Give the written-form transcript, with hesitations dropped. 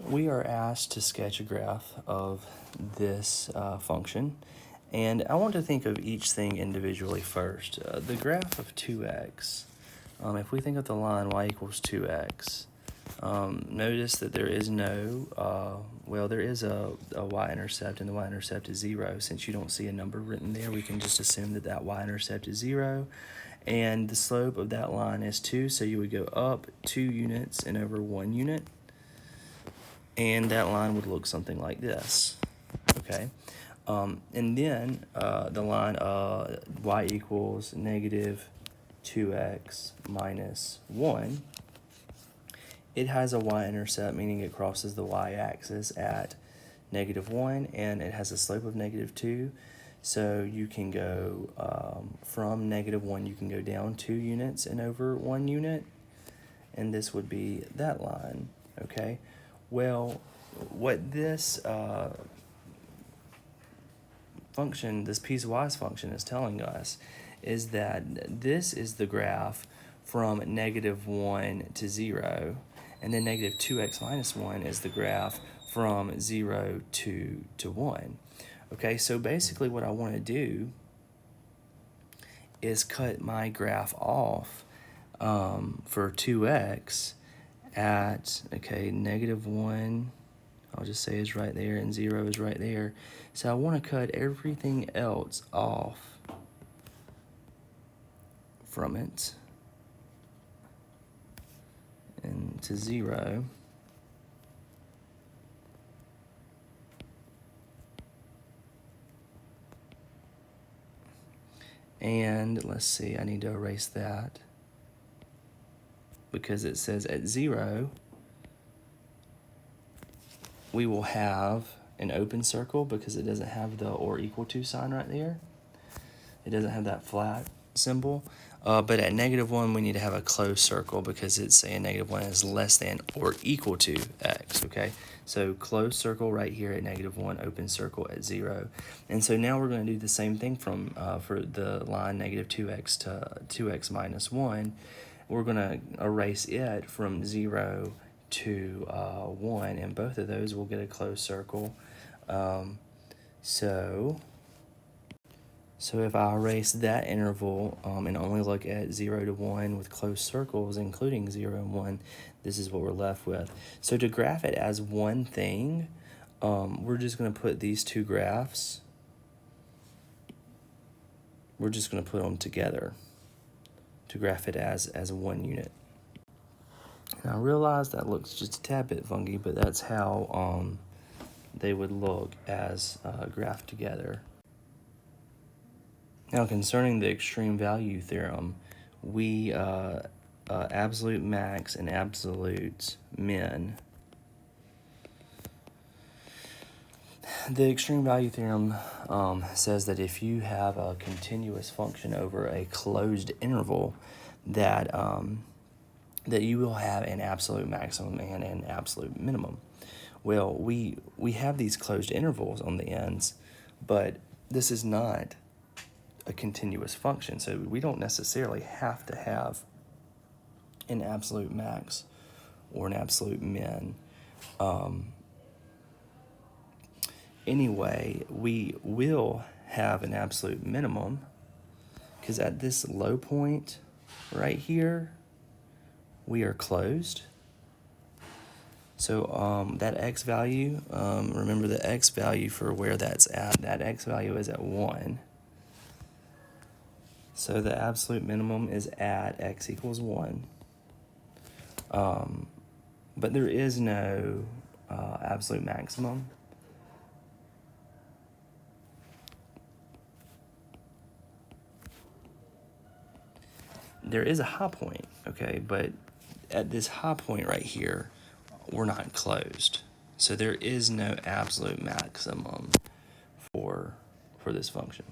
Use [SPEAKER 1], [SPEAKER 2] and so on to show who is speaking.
[SPEAKER 1] we are asked to sketch a graph of this function, and I want to think of each thing individually first. The graph of 2x, if we think of the line y equals 2x, notice that there is no, there is a y-intercept, and the y-intercept is 0. Since you don't see a number written there, we can just assume that that y-intercept is 0. And the slope of that line is 2, so you would go up 2 units and over 1 unit. And that line would look something like this, okay? And then the line y equals negative 2x minus 1, it has a y-intercept, meaning it crosses the y-axis at negative 1, and it has a slope of negative 2. So you can go from negative 1, you can go down 2 units and over 1 unit, and this would be that line, okay? Well, what this function, this piecewise function is telling us is that this is the graph from negative 1 to 0, and then negative 2x minus 1 is the graph from 0 to 1. Okay, so basically what I want to do is cut my graph off for 2x at, okay, negative 1, I'll just say is right there, and 0 is right there. So I want to cut everything else off from it and to 0. And let's see, I need to erase that because it says at 0, we will have an open circle because it doesn't have the or equal to sign right there. It doesn't have that flat symbol. But at negative 1, we need to have a closed circle because it's saying negative 1 is less than or equal to x, okay? So closed circle right here at negative 1, open circle at 0. And so now we're going to do the same thing from for the line negative 2x to 2x minus 1. We're going to erase it from 0 to 1, and both of those will get a closed circle. So if I erase that interval and only look at 0 to 1 with closed circles, including 0 and 1, this is what we're left with. So to graph it as one thing, we're just going to put these two graphs, we're just going to put them together to graph it as one unit. And I realize that looks just a tad bit funky, but that's how they would look as graphed together. Now, concerning the extreme value theorem, we absolute max and absolute min. The extreme value theorem says that if you have a continuous function over a closed interval, that that you will have an absolute maximum and an absolute minimum. Well, we have these closed intervals on the ends, but this is not a continuous function, so we don't necessarily have to have an absolute max or an absolute min. Anyway, we will have an absolute minimum because at this low point right here, we are closed. So that x value, remember the x value for where that's at, that x value is at 1. So the absolute minimum is at x equals 1. But there is no absolute maximum. There is a high point, okay, but at this high point right here, we're not closed. So there is no absolute maximum for this function.